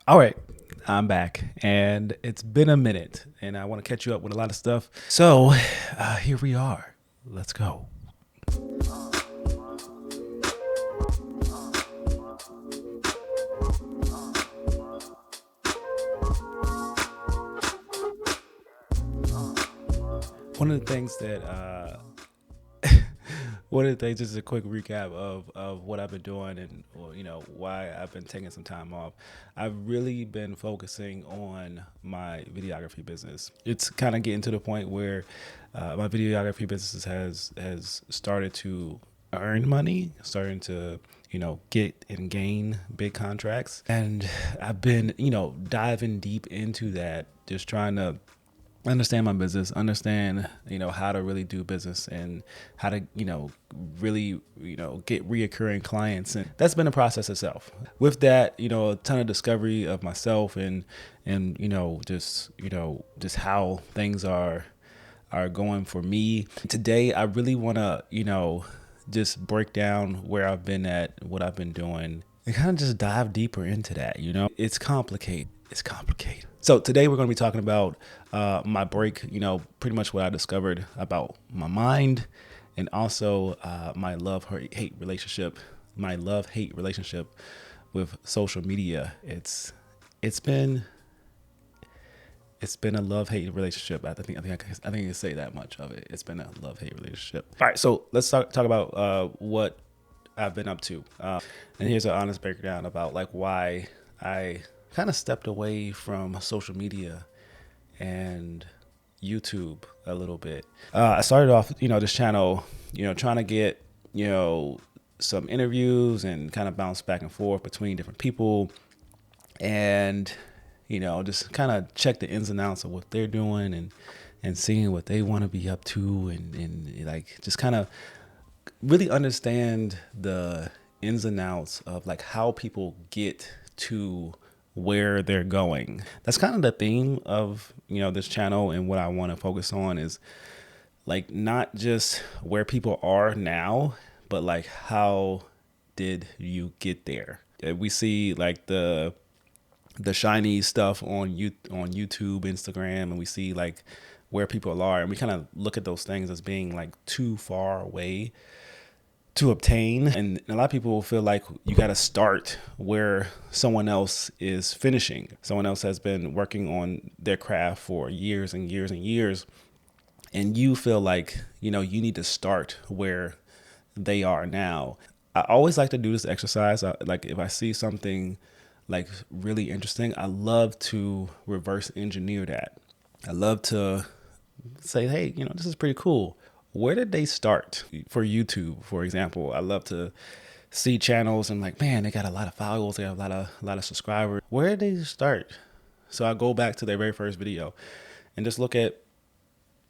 All right, I'm back, and it's been a minute, and I want to catch you up with a lot of stuff. So, here we are. Let's go. One of the things that one of the things, just a quick recap of what I've been doing and why I've been taking some time off. I've really been focusing on my videography business. It's kind of getting to the point where my videography business has started to earn money, starting to get and gain big contracts, and I've been diving deep into that, just trying to understand my business, understand how to really do business, and how to really get reoccurring clients, and that's been a process itself. With that, a ton of discovery of myself, and just how things are going for me. Today I really want to just break down where I've been at, what I've been doing, and kind of just dive deeper into that. It's complicated. It's complicated. So today we're going to be talking about my break, pretty much what I discovered about my mind, and also my love-hate relationship, with social media. It's been a love-hate relationship. I think I can say that much of it. It's been a love-hate relationship. All right, so let's talk about what I've been up to. And here's an honest breakdown about like why I kind of stepped away from social media and YouTube a little bit. I started off, this channel, trying to get, some interviews and kind of bounce back and forth between different people, and just kind of check the ins and outs of what they're doing, and seeing what they want to be up to, and like just kind of really understand the ins and outs of like how people get to where they're going. That's kind of the theme of this channel, and what I want to focus on is like not just where people are now, but like how did you get there. We see like the shiny stuff on YouTube, Instagram, and we see like where people are, and we kind of look at those things as being like too far away to obtain. And a lot of people feel like you got to start where someone else is finishing. Someone else has been working on their craft for years and years and years, and you feel like you need to start where they are now. I always like to do this exercise. Like if I see something like really interesting, I love to reverse engineer that. I love to say, hey, this is pretty cool. Where did they start? For YouTube, for example, I love to see channels and like, man, they got a lot of followers, they have a lot of subscribers. Where did they start? So I go back to their very first video and just look at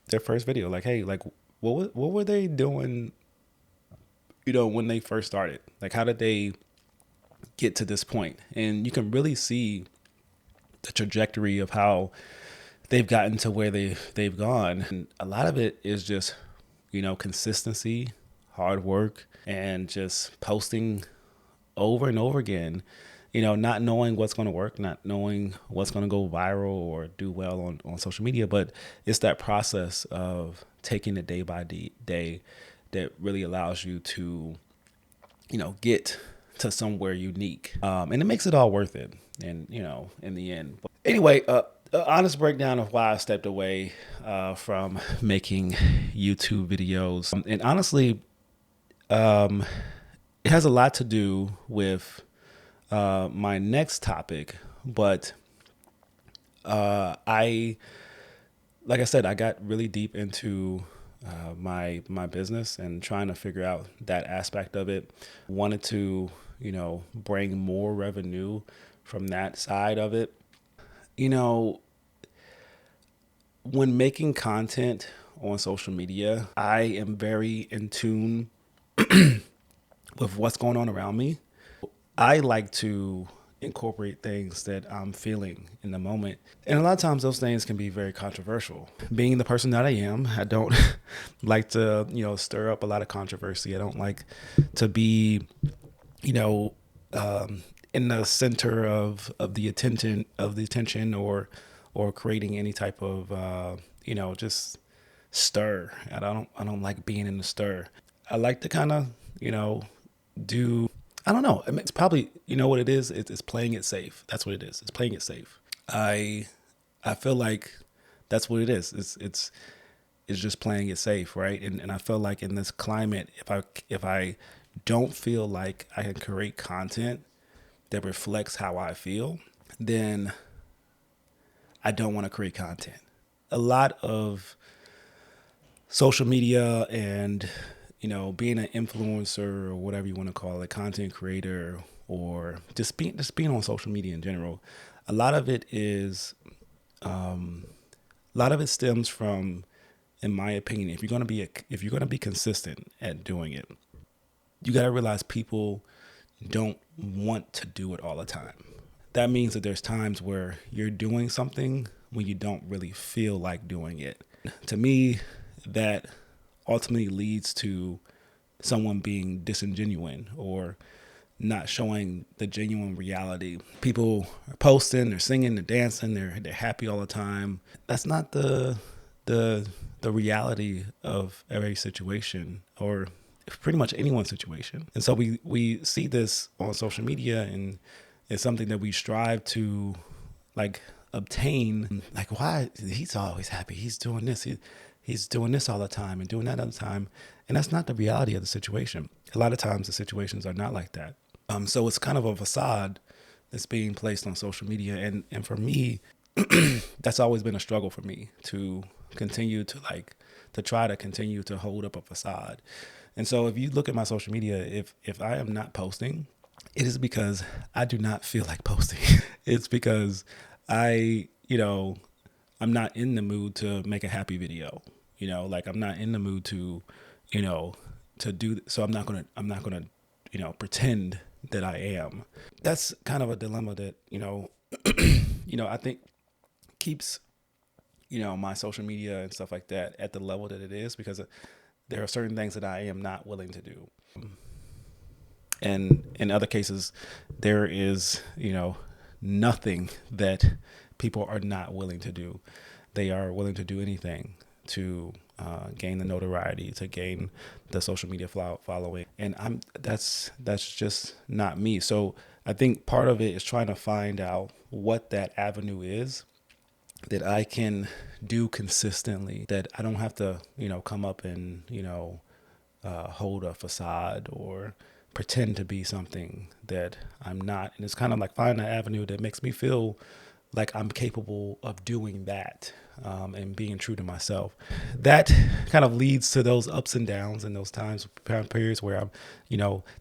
their first video. Like, hey, like what were they doing, when they first started? Like, how did they get to this point? And you can really see the trajectory of how they've gotten to where they've gone. And a lot of it is just consistency, hard work, and just posting over and over again, not knowing what's going to work, not knowing what's going to go viral or do well on social media. But it's that process of taking it day by day that really allows you to, get to somewhere unique. And it makes it all worth it. And, in the end. But anyway, honest breakdown of why I stepped away from making YouTube videos. And honestly, it has a lot to do with my next topic. But like I said, I got really deep into my business and trying to figure out that aspect of it. Wanted to, bring more revenue from that side of it. When making content on social media, I am very in tune with what's going on around me. I like to incorporate things that I'm feeling in the moment. And a lot of times those things can be very controversial. Being the person that I am, I don't like to, stir up a lot of controversy. I don't like to be, in the center of the attention or creating any type of just stir. I don't like being in the stir. I like to kind of do. I don't know. I mean, it's probably what it is. It's playing it safe. That's what it is. It's playing it safe. I feel like that's what it is. It's just playing it safe, right? And I feel like in this climate, if I don't feel like I can create content that reflects how I feel, then I don't want to create content. A lot of social media and being an influencer or whatever you want to call it, content creator, or just being on social media in general, a lot of it stems from, in my opinion, if you're going to be consistent at doing it, you got to realize people don't want to do it all the time. That means that there's times where you're doing something when you don't really feel like doing it. To me, that ultimately leads to someone being disingenuine or not showing the genuine reality. People are posting, they're singing, they're dancing, they're happy all the time. That's not the reality of every situation, or pretty much anyone's situation. And so we see this on social media, and it's something that we strive to obtain. Like, why he's always happy? He's doing this. He's doing this all the time and doing that all the time. And that's not the reality of the situation. A lot of times the situations are not like that. So it's kind of a facade that's being placed on social media. And for me, that's always been a struggle for me to continue to try to continue to hold up a facade. And so if you look at my social media, if I am not posting, it is because I do not feel like posting. It's because I'm not in the mood to make a happy video. I'm not in the mood to do, so I'm not going to pretend that I am. That's kind of a dilemma that, I think keeps, my social media and stuff like that at the level that it is, because there are certain things that I am not willing to do. And in other cases, there is, nothing that people are not willing to do. They are willing to do anything to gain the notoriety, to gain the social media following. And that's just not me. So I think part of it is trying to find out what that avenue is that I can do consistently, that I don't have to, come up and, hold a facade or pretend to be something that I'm not. And it's kind of like finding an avenue that makes me feel like I'm capable of doing that, and being true to myself. That kind of leads to those ups and downs and those periods where I'm,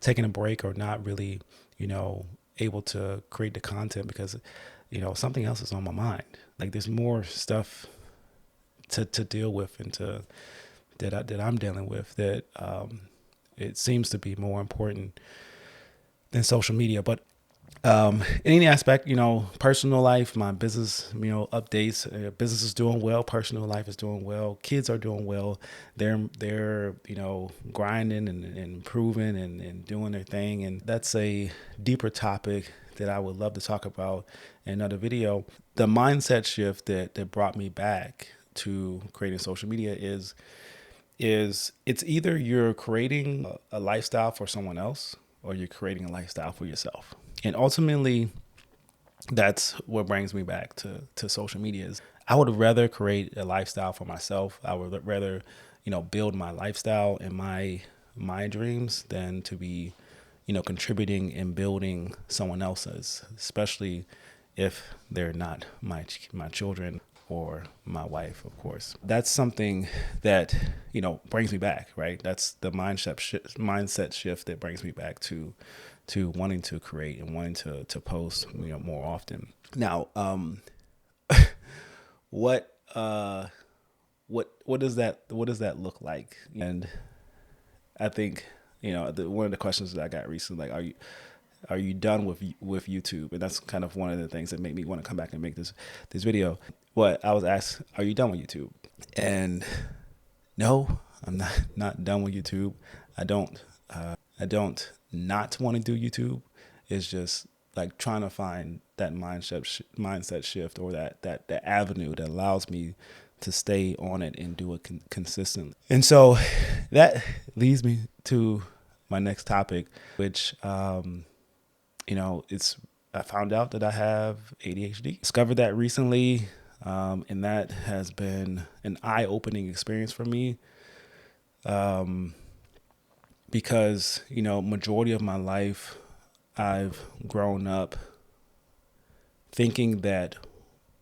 taking a break or not really, able to create the content because, something else is on my mind. Like there's more stuff to deal with and that I'm dealing with that it seems to be more important than social media. But in any aspect, personal life, my business, updates, business is doing well. Personal life is doing well. Kids are doing well. They're grinding and improving and doing their thing. And that's a deeper topic that I would love to talk about in another video. The mindset shift that brought me back to creating social media is it's either you're creating a lifestyle for someone else or you're creating a lifestyle for yourself. And ultimately, that's what brings me back to social media. Is I would rather create a lifestyle for myself. I would rather, build my lifestyle and my dreams than to be, contributing and building someone else's, especially if they're not my children or my wife, of course. That's something that, brings me back, right? That's the mindset shift that brings me back to wanting to create and wanting to post, more often. Now, what does that look like? And I think, one of the questions that I got recently, like, are you done with YouTube? And that's kind of one of the things that made me want to come back and make this video. What I was asked, are you done with YouTube? And no, I'm not done with YouTube. I don't not want to do YouTube. It's just like trying to find that mindset shift, or that avenue that allows me to stay on it and do it consistently. And so that leads me to my next topic, which, it's, I found out that I have ADHD. Discovered that recently. And that has been an eye-opening experience for me. Because, majority of my life, I've grown up thinking that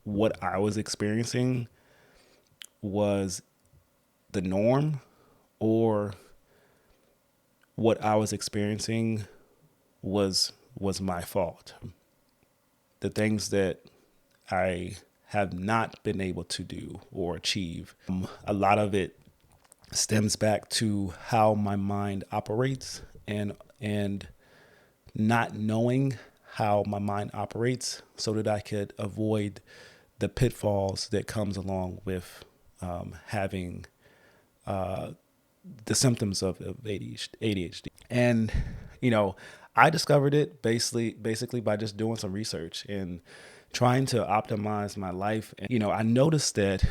what I was experiencing was the norm, or what I was experiencing was my fault. The things that I have not been able to do or achieve, a lot of it stems back to how my mind operates, and not knowing how my mind operates so that I could avoid the pitfalls that comes along with having the symptoms of ADHD. And, I discovered it basically by just doing some research and trying to optimize my life. And, I noticed that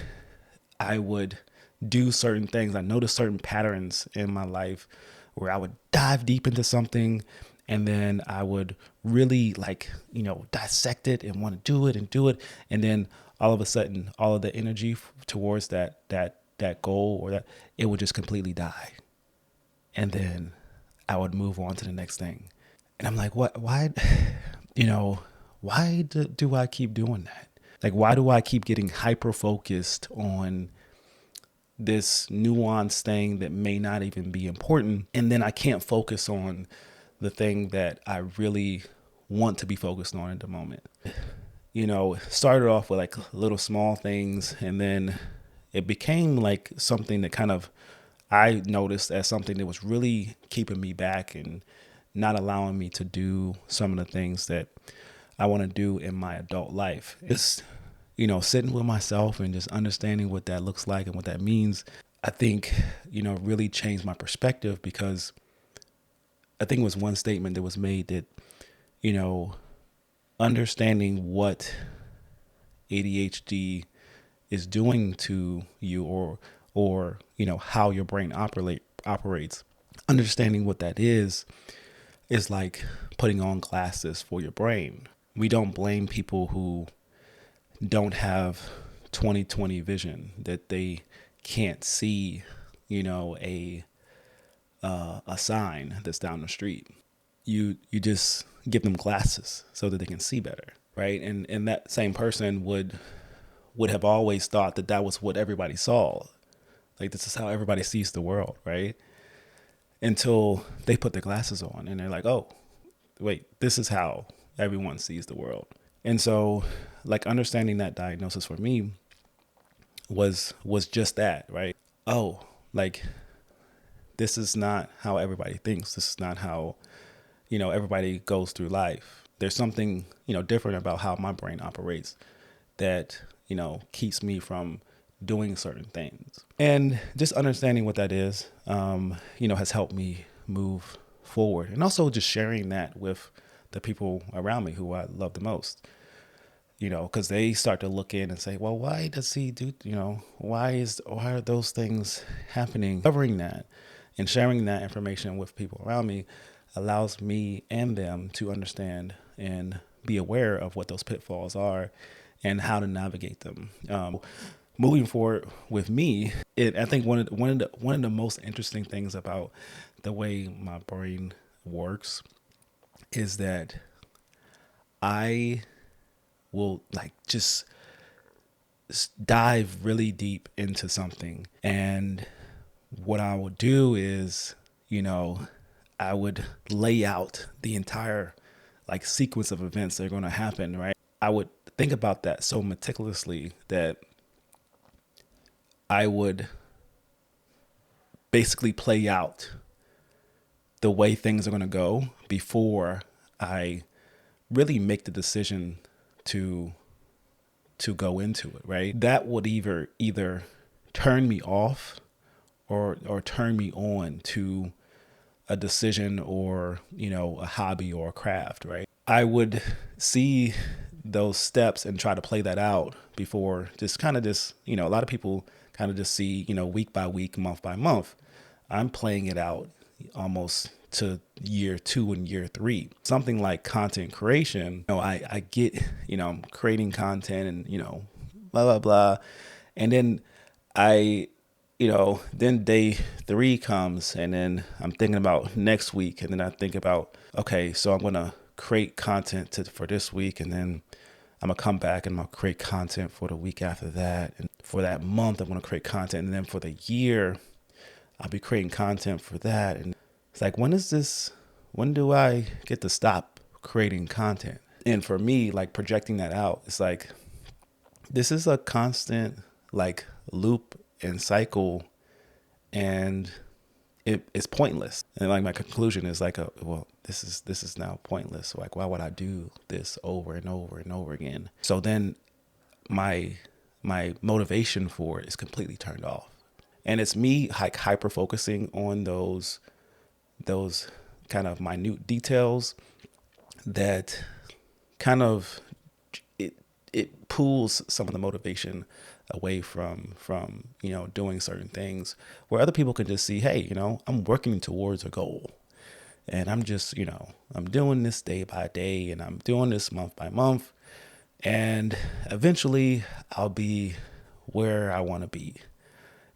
I would do certain things. I noticed certain patterns in my life where I would dive deep into something, and then I would really dissect it and want to do it. And then all of a sudden, all of the energy towards that goal, or that, it would just completely die. And then I would move on to the next thing. And I'm like, what, why, why do I keep doing that? Like, why do I keep getting hyper focused on this nuanced thing that may not even be important? And then I can't focus on the thing that I really want to be focused on at the moment. Started off with like little small things, and then it became like something that kind of, I noticed as something that was really keeping me back and not allowing me to do some of the things that I want to do in my adult life. Just, sitting with myself and just understanding what that looks like and what that means, I think, really changed my perspective, because I think it was one statement that was made that, understanding what ADHD is doing to you, or how your brain operates, understanding what that is like putting on glasses for your brain. We don't blame people who don't have 20/20 vision, that they can't see, a sign that's down the street. You just give them glasses so that they can see better, right? And that same person would have always thought that was what everybody saw. Like, this is how everybody sees the world, right? Until they put their glasses on and they're like, oh, wait, this is how everyone sees the world. And so, like, understanding that diagnosis for me was just that, right? Oh, like, this is not how everybody thinks. This is not how, everybody goes through life. There's something, different about how my brain operates that, keeps me from doing certain things. And just understanding what that is, has helped me move forward. And also just sharing that with the people around me who I love the most, because they start to look in and say, well, why does he do, why are those things happening? Covering that and sharing that information with people around me allows me and them to understand and be aware of what those pitfalls are and how to navigate them. Moving forward with me, I think one of the most interesting things about the way my brain works is that I will just dive really deep into something, and what I will do is, I would lay out the entire sequence of events that are going to happen, right? I would think about that so meticulously that I would basically play out the way things are going to go before I really make the decision to go into it, right? That would either turn me off or turn me on to a decision or, a hobby or a craft, right? I would see those steps and try to play that out before just kind of just, a lot of people kind of just see, week by week, month by month. I'm playing it out almost to year 2 and year 3. Something like content creation, I get, I'm creating content and, blah, blah, blah. And then then day 3 comes, and then I'm thinking about next week. And then I think about, okay, so I'm going to create content for this week. And then I'm going to come back and I'm going to create content for the week after that. And for that month, I'm going to create content. And then for the year, I'll be creating content for that. And it's like, when do I get to stop creating content? And for me, like projecting that out, it's like, this is a constant like loop and cycle, and it's pointless. And like my conclusion is like, this is now pointless. Like, why would I do this over and over and over again? So then my motivation for it is completely turned off. And it's me like hyper focusing on those kind of minute details that kind of it pulls some of the motivation away from doing certain things, where other people can just see, hey, I'm working towards a goal, and I'm just I'm doing this day by day, and I'm doing this month by month, and eventually I'll be where I want to be.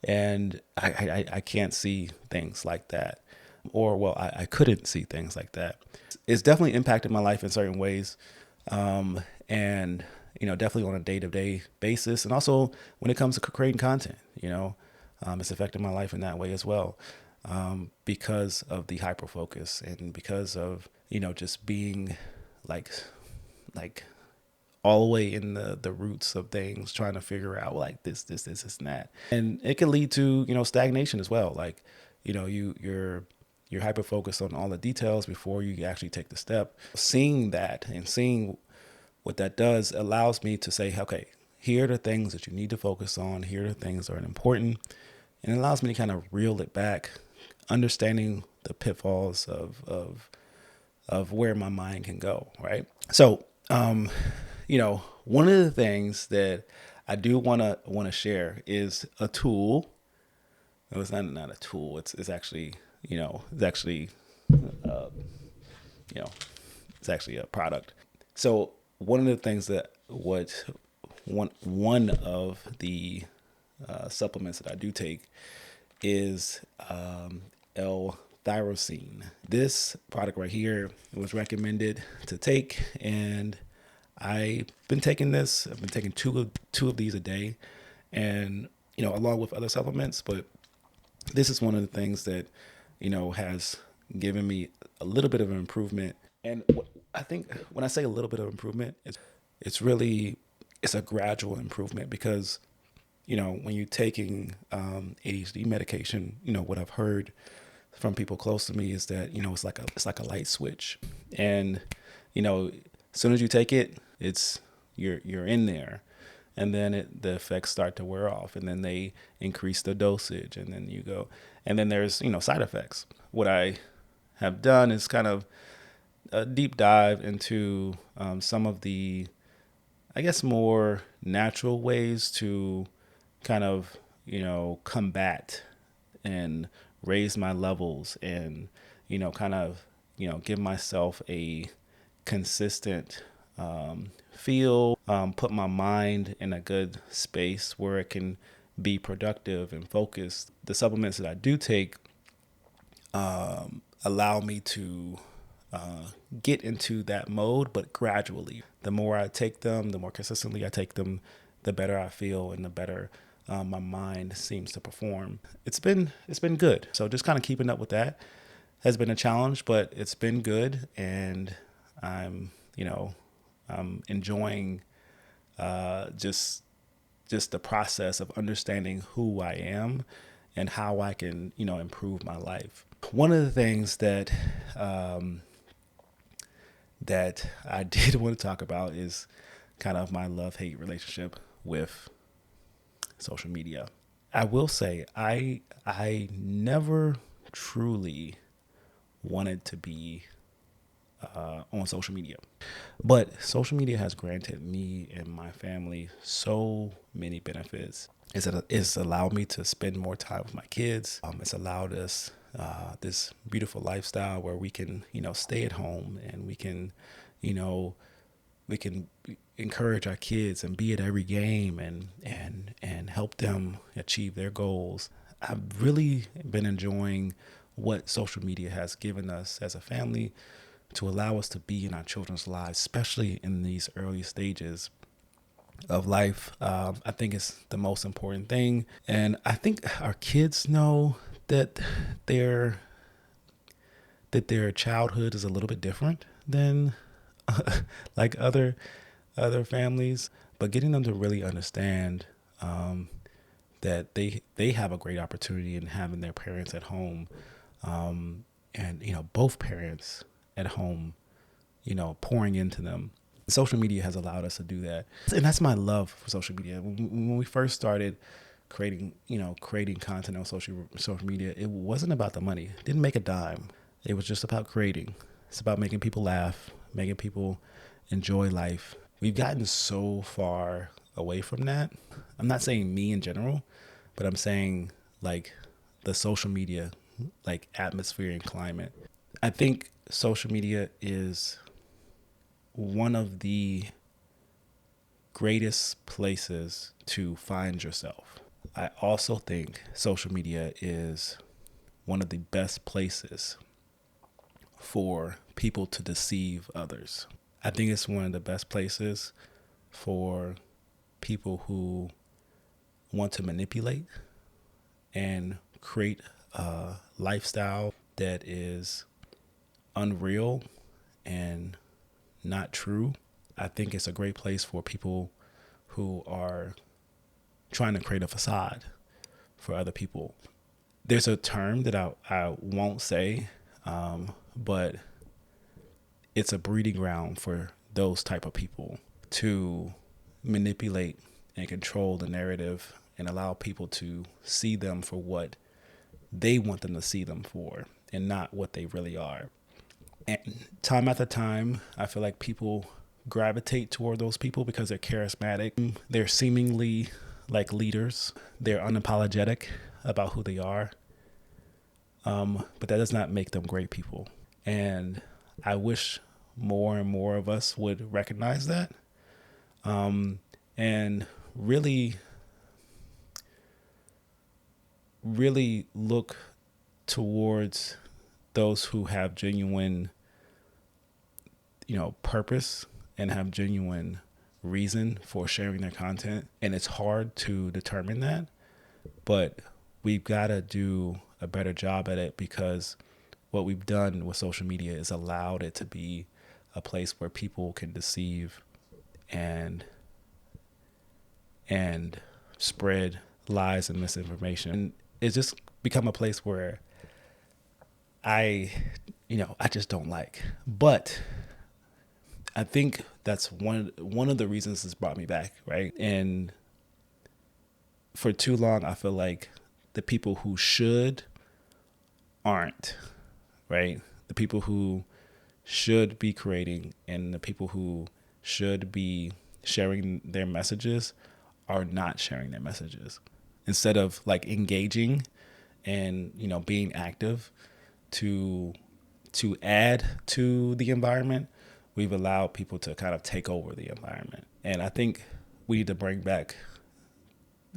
And I can't see things like that, or I couldn't see things like that. It's definitely impacted my life in certain ways, and definitely on a day-to-day basis, and also when it comes to creating content, it's affected my life in that way as well, because of the hyper focus, and because of just being like all the way in the roots of things, trying to figure out like this, and that. And it can lead to, stagnation as well. Like, you're hyper focused on all the details before you actually take the step. Seeing that and seeing what that does allows me to say, okay, here are the things that you need to focus on. Here are the things that are important. And it allows me to kind of reel it back, understanding the pitfalls of where my mind can go. Right. So, one of the things that I do want to share is a tool. No, it's not a tool. It's actually, it's actually a product. So one of the things that one of the supplements that I do take is L-tyrosine. This product right here was recommended to take, and I've been taking this. I've been taking two of these a day, and along with other supplements. But this is one of the things that has given me a little bit of an improvement. And I think when I say a little bit of improvement, it's a gradual improvement, because when you're taking ADHD medication, what I've heard from people close to me is that it's like a light switch, and as soon as you take it, you're in there, and then the effects start to wear off, and then they increase the dosage, and then you go, and then there's side effects. What I have done is kind of a deep dive into some of the, I guess, more natural ways to kind of combat and raise my levels, and kind of give myself a consistent feel, put my mind in a good space where it can be productive and focused. The supplements that I do take allow me to get into that mode, but gradually. The more I take them, the more consistently I take them, the better I feel, and the better my mind seems to perform. It's been good. So just kind of keeping up with that has been a challenge, but it's been good, and I'm enjoying just the process of understanding who I am and how I can improve my life. One of the things that that I did want to talk about is kind of my love-hate relationship with social media. I will say I never truly wanted to be on social media. But social media has granted me and my family so many benefits. It's allowed me to spend more time with my kids. It's allowed us this beautiful lifestyle where we can, stay at home and you know, we can encourage our kids and be at every game and help them achieve their goals. I've really been enjoying what social media has given us as a family to allow us to be in our children's lives, especially in these early stages of life. I think it's the most important thing. And I think our kids know that their childhood is a little bit different than like other families, but getting them to really understand that they have a great opportunity in having their parents at home, and both parents at home, pouring into them. Social media has allowed us to do that, and that's my love for social media. When we first started creating content on social media, it wasn't about the money. It didn't make a dime. It was just about creating. It's about making people laugh, making people enjoy life. We've gotten so far away from that. I'm not saying me in general, but I'm saying like the social media, like atmosphere and climate. I think social media is one of the greatest places to find yourself. I also think social media is one of the best places for people to deceive others. I think it's one of the best places for people who want to manipulate and create a lifestyle that is unreal and not true. I think it's a great place for people who are trying to create a facade for other people. There's a term that I won't say, but it's a breeding ground for those type of people to manipulate and control the narrative and allow people to see them for what they want them to see them for and not what they really are. And time after time, I feel like people gravitate toward those people because they're charismatic. They're seemingly like leaders. They're unapologetic about who they are. But that does not make them great people. And I wish more and more of us would recognize that, and really look towards those who have genuine, purpose and have genuine reason for sharing their content. And it's hard to determine that, but we've got to do a better job at it, because what we've done with social media is allowed it to be a place where people can deceive and spread lies and misinformation. And it's just become a place where I just don't like. But I think that's one of the reasons this brought me back, right? And for too long, I feel like the people who should aren't, right? The people who should be creating and the people who should be sharing their messages are not sharing their messages. Instead of like engaging and, being active to add to the environment, we've allowed people to kind of take over the environment. And I think we need to bring back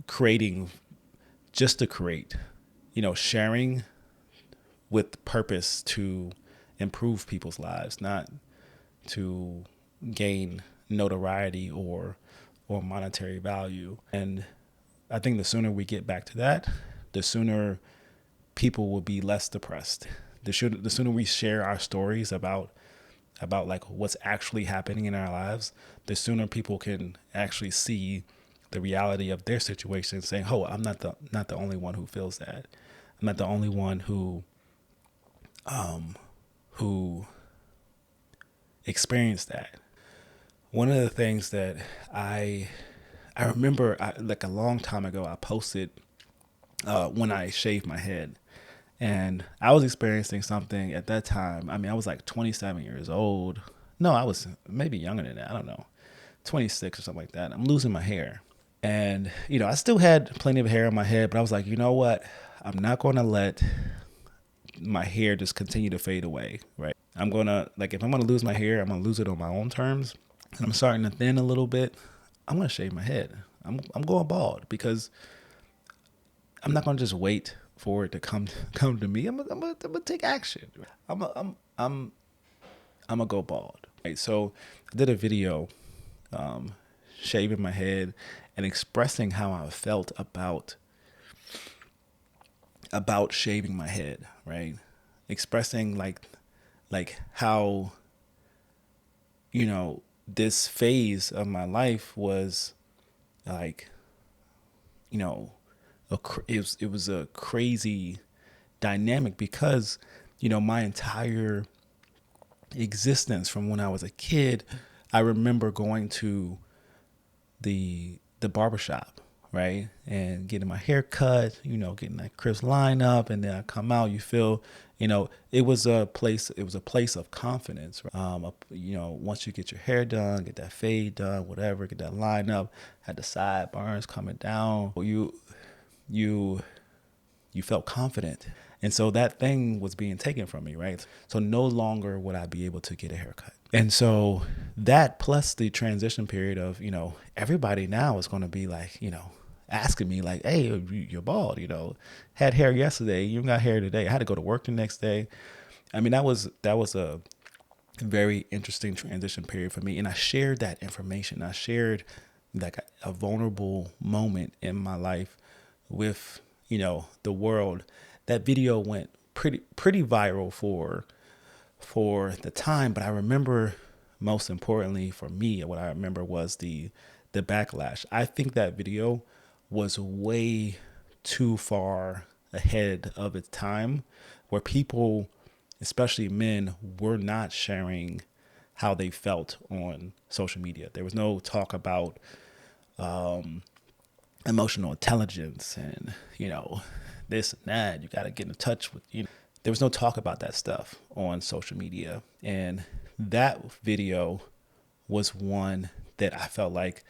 creating just to create, sharing with purpose to improve people's lives, not to gain notoriety or monetary value. And I think the sooner we get back to that, the sooner people will be less depressed. The sooner we share our stories about like what's actually happening in our lives, the sooner people can actually see the reality of their situation, saying, "Oh, I'm not the only one who feels that. I'm not the only one who experienced that." One of the things that I remember, like a long time ago, I posted when I shaved my head, And I was experiencing something at that time. I mean, I was like 27 years old. No, I was maybe younger than that. I don't know, 26 or something like that. I'm losing my hair. And, I still had plenty of hair on my head, but I was like, you know what? I'm not going to let my hair just continue to fade away, right? I'm going to, like, if I'm going to lose my hair, I'm going to lose it on my own terms. And I'm starting to thin a little bit. I'm going to shave my head. I'm going bald because I'm not going to just wait for it to come to me. I'm gonna take action. I'm gonna go bald. Right. So I did a video, shaving my head and expressing how I felt about shaving my head. Right. Expressing like how, this phase of my life was like, it was a crazy dynamic because, my entire existence from when I was a kid, I remember going to the barbershop, right? And getting my hair cut, getting that crisp line up, and then I come out, you feel, it was a place of confidence. Once you get your hair done, get that fade done, whatever, get that line up, had the sideburns coming down, you felt confident. And so that thing was being taken from me, right? So no longer would I be able to get a haircut. And so that plus the transition period of, everybody now is going to be like, asking me like, hey, you're bald, had hair yesterday, you got hair today. I had to go to work the next day. I mean, that was a very interesting transition period for me. And I shared that information. I shared like a vulnerable moment in my life with, the world. That video went pretty viral for the time, but I remember, most importantly for me, what I remember was the backlash. I think that video was way too far ahead of its time, where people, especially men, were not sharing how they felt on social media. There was no talk about emotional intelligence and, this and that. You got to get in touch with, there was no talk about that stuff on social media. And that video was one that I felt like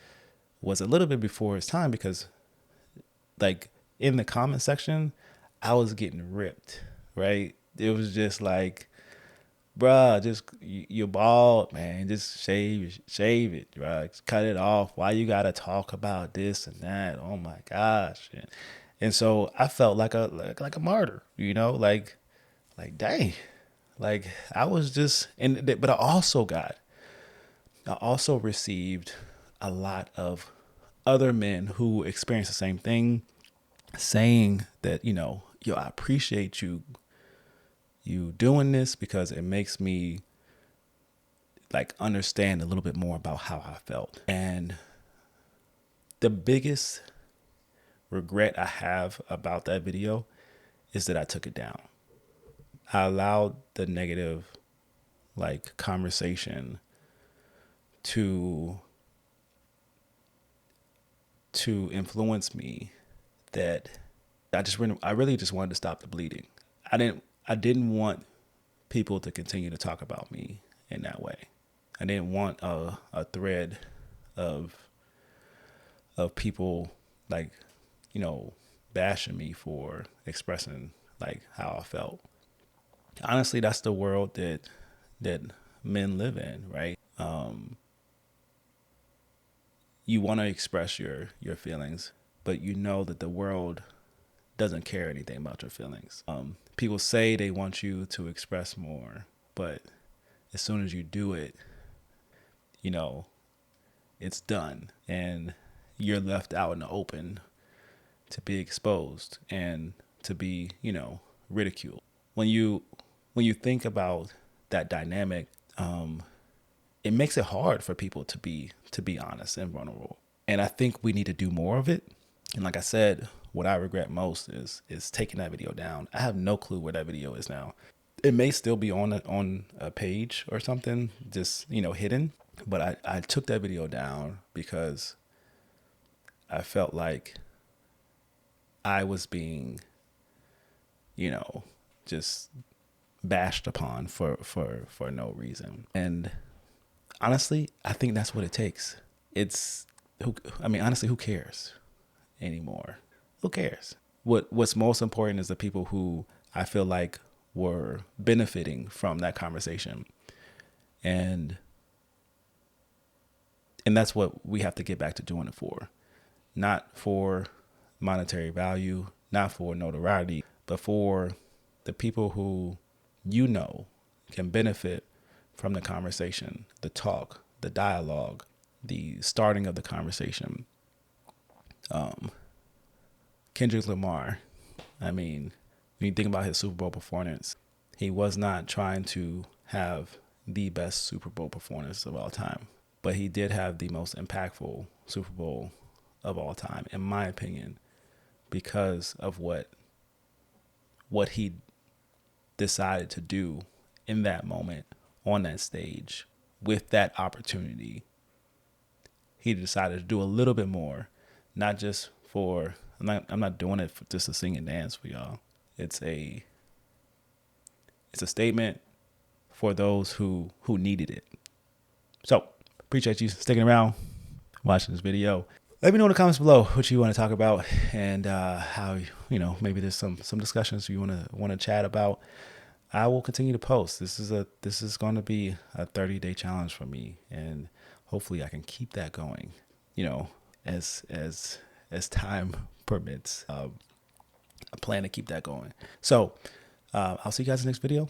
was a little bit before its time because, like, in the comment section, I was getting ripped, right? It was just like, bruh, just you're bald, man. Just shave it, bruh. Just cut it off. Why you gotta talk about this and that? Oh my gosh. And so I felt like a martyr, like dang, like I was just, but I also received a lot of other men who experienced the same thing, saying that, yo, I appreciate you doing this because it makes me like understand a little bit more about how I felt. And the biggest regret I have about that video is that I took it down. I allowed the negative like conversation to influence me, that I really just wanted to stop the bleeding. I didn't want people to continue to talk about me in that way. I didn't want a thread of people like, bashing me for expressing like how I felt. Honestly, that's the world that men live in, right? You want to express your feelings, but you know that the world doesn't care anything about your feelings. People say they want you to express more, but as soon as you do it, it's done and you're left out in the open to be exposed and to be, ridiculed. When you think about that dynamic, it makes it hard for people to be honest and vulnerable. And I think we need to do more of it. And like I said, what I regret most is taking that video down. I have no clue where that video is now. It may still be on a page or something, just, hidden. But I took that video down because I felt like I was being, just bashed upon for no reason. And honestly, I think that's what it takes. Honestly, who cares anymore? Who cares? What's most important is the people who I feel like were benefiting from that conversation. And that's what we have to get back to doing it for. Not for monetary value, not for notoriety, but for the people who can benefit from the conversation, the talk, the dialogue, the starting of the conversation. Kendrick Lamar, when you think about his Super Bowl performance, he was not trying to have the best Super Bowl performance of all time, but he did have the most impactful Super Bowl of all time, in my opinion, because of what he decided to do in that moment on that stage with that opportunity. He decided to do a little bit more, not just for, I'm not doing it for just to sing and dance for y'all. It's a statement for those who needed it. So appreciate you sticking around, watching this video. Let me know in the comments below what you want to talk about, and how, maybe there's some discussions you want to chat about. I will continue to post. This is going to be a 30-day challenge for me, and hopefully I can keep that going, as time permits. I plan to keep that going. So I'll see you guys in the next video.